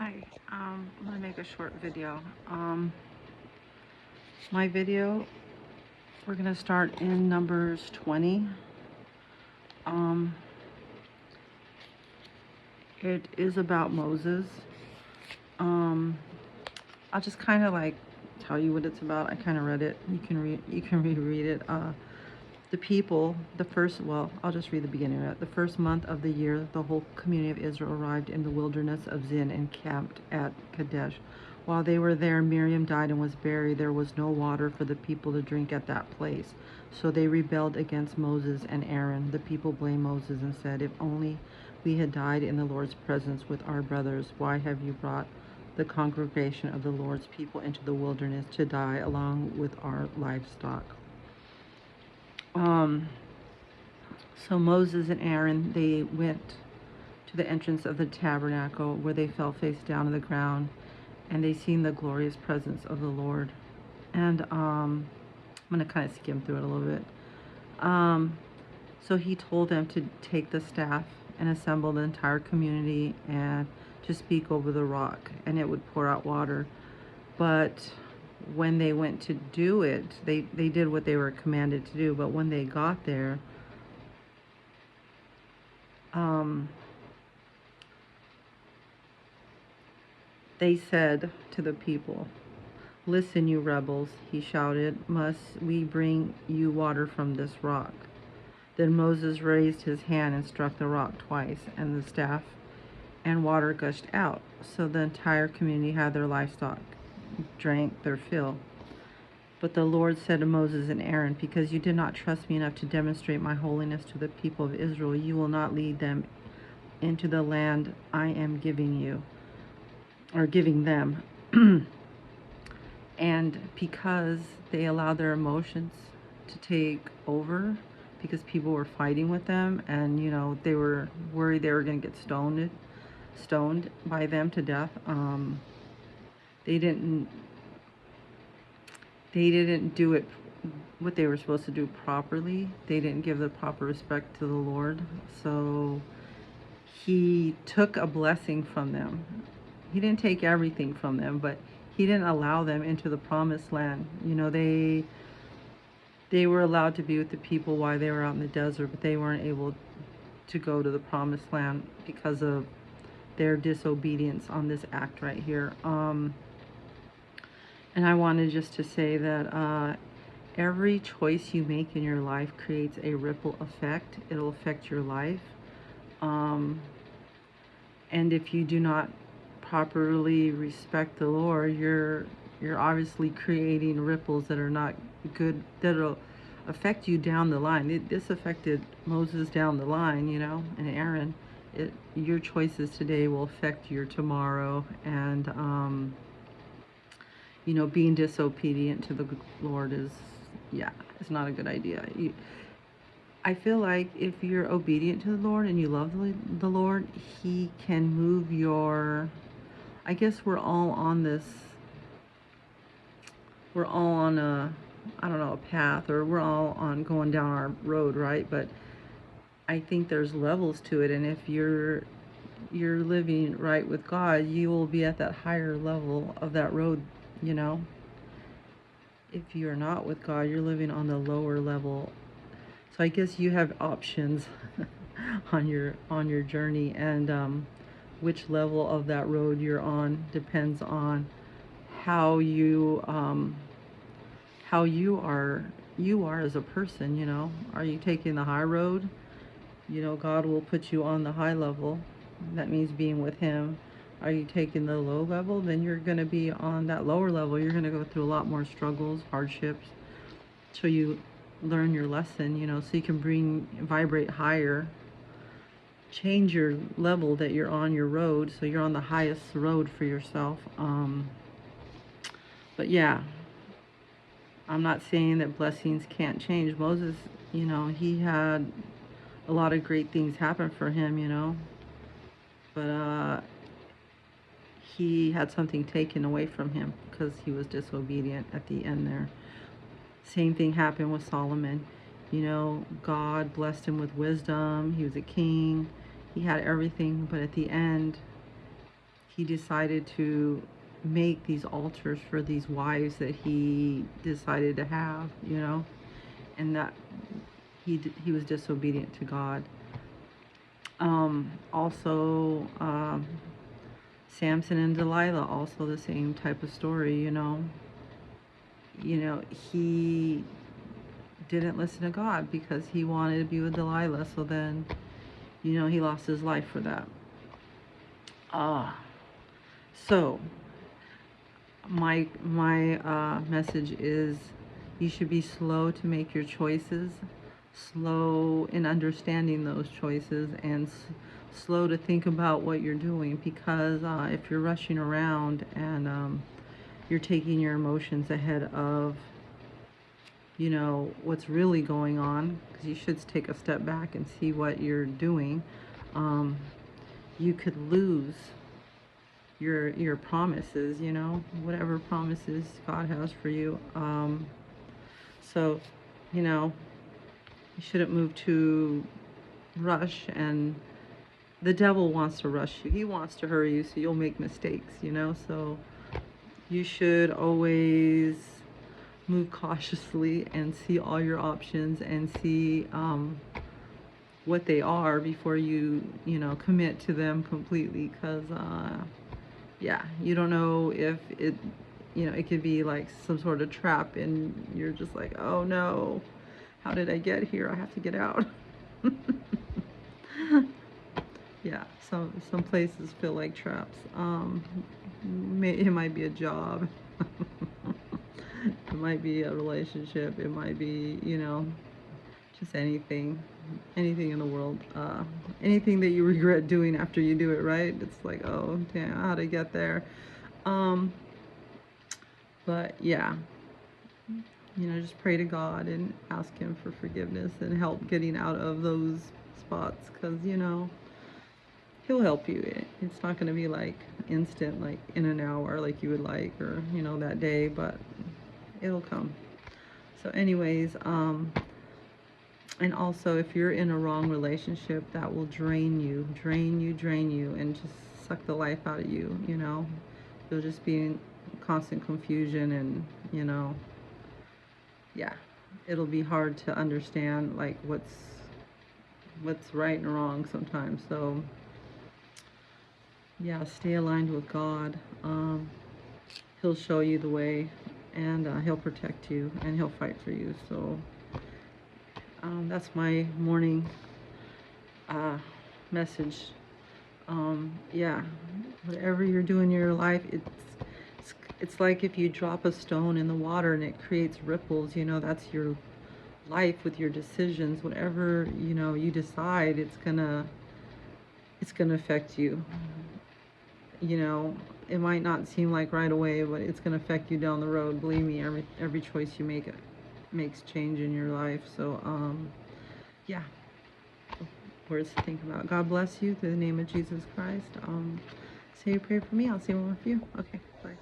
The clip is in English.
Hi, I'm gonna make a short video. My video, we're gonna start in Numbers 20. Um, it is about Moses. Um, I'll just kind of like tell you what it's about. I kind of read it. You can reread it. The people, I'll just read the beginning of it. The first month of the year, the whole community of Israel arrived in the wilderness of Zin and camped at Kadesh. While they were there, Miriam died and was buried. There was no water for the people to drink at that place. So they rebelled against Moses and Aaron. The people blamed Moses and said, "If only we had died in the Lord's presence with our brothers. Why have you brought the congregation of the Lord's people into the wilderness to die along with our livestock?" Um, so Moses and Aaron, they went to the entrance of the tabernacle where they fell face down to the ground, and they seen the glorious presence of the Lord. And I'm going to kind of skim through it a little bit. So he told them to take the staff and assemble the entire community and to speak over the rock, and it would pour out water. But when they went to do it, they did what they were commanded to do. But when they got there, they said to the people, "Listen, you rebels," he shouted, "must we bring you water from this rock?" Then Moses raised his hand and struck the rock twice, and the staff and water gushed out. So the entire community had their livestock, drank their fill. But the Lord said to Moses and Aaron, "Because you did not trust me enough to demonstrate my holiness to the people of Israel, you will not lead them into the land I am giving you, or giving them." And because they allowed their emotions to take over, because people were fighting with them, and they were worried they were going to get stoned by them to death, they didn't do it what they were supposed to do properly. They didn't give the proper respect to the Lord. So he took a blessing from them. He didn't take everything from them, but he didn't allow them into the promised land. They were allowed to be with the people while they were out in the desert, but they weren't able to go to the promised land because of their disobedience on this act right here. And I wanted just to say that every choice you make in your life creates a ripple effect. It'll affect your life. And if you do not properly respect the Lord, you're obviously creating ripples that are not good, that'll affect you down the line. This affected Moses down the line, and Aaron. Your choices today will affect your tomorrow, and being disobedient to the Lord it's not a good idea. I feel like if you're obedient to the Lord and you love the Lord, He can move I guess we're all on a path, or we're all on going down our road, right? But I think there's levels to it, and if you're living right with God, you will be at that higher level of that road, If you're not with God, you're living on the lower level. So I guess you have options on your journey, and which level of that road you're on depends on how you are as a person. Are you taking the high road? God will put you on the high level. That means being with Him. Are you taking the low level? Then you're going to be on that lower level. You're going to go through a lot more struggles, hardships, so you learn your lesson, so you can vibrate higher, change your level that you're on your road, so you're on the highest road for yourself. But yeah, I'm not saying that blessings can't change. Moses, he had a lot of great things happen for him, but he had something taken away from him because he was disobedient at the end there. Same thing happened with Solomon. God blessed him with wisdom. He was a king. He had everything, but at the end, he decided to make these altars for these wives that he decided to have, and that he was disobedient to God. Also, Samson and Delilah, also the same type of story, he didn't listen to God because he wanted to be with Delilah, so then, he lost his life for that. So my message is, you should be slow to make your choices, slow in understanding those choices, and slow to think about what you're doing, because if you're rushing around and you're taking your emotions ahead of what's really going on, because you should take a step back and see what you're doing, you could lose your promises, whatever promises God has for you. So, you shouldn't move to rush, and the devil wants to rush you. He wants to hurry you so you'll make mistakes, so you should always move cautiously and see all your options and see what they are before you commit to them completely, because yeah, you don't know if it could be like some sort of trap, and you're just like, oh no, how did I get here? I have to get out. Yeah, some places feel like traps. It might be a job. It might be a relationship. It might be, just anything in the world. Anything that you regret doing after you do it, right? It's like, oh, damn, how'd I get there? But yeah, just pray to God and ask Him for forgiveness and help getting out of those spots, because, He'll help you. It's not going to be like instant, like in an hour, like you would like, or, that day, but it'll come. So anyways, and also, if you're in a wrong relationship, that will drain you, and just suck the life out of you, You'll just be in constant confusion, and, yeah, it'll be hard to understand, like, what's right and wrong sometimes. So, yeah, stay aligned with God. He'll show you the way, and He'll protect you, and He'll fight for you. So, that's my morning message. Yeah, whatever you're doing in your life, it's like if you drop a stone in the water and it creates ripples. That's your life with your decisions. Whatever you decide, it's gonna affect you. It might not seem like right away, but it's gonna affect you down the road. Believe me, every choice you make, it makes change in your life. So yeah, words to think about. God bless you through the name of Jesus Christ. Say a prayer for me. I'll say one for you. Okay, bye.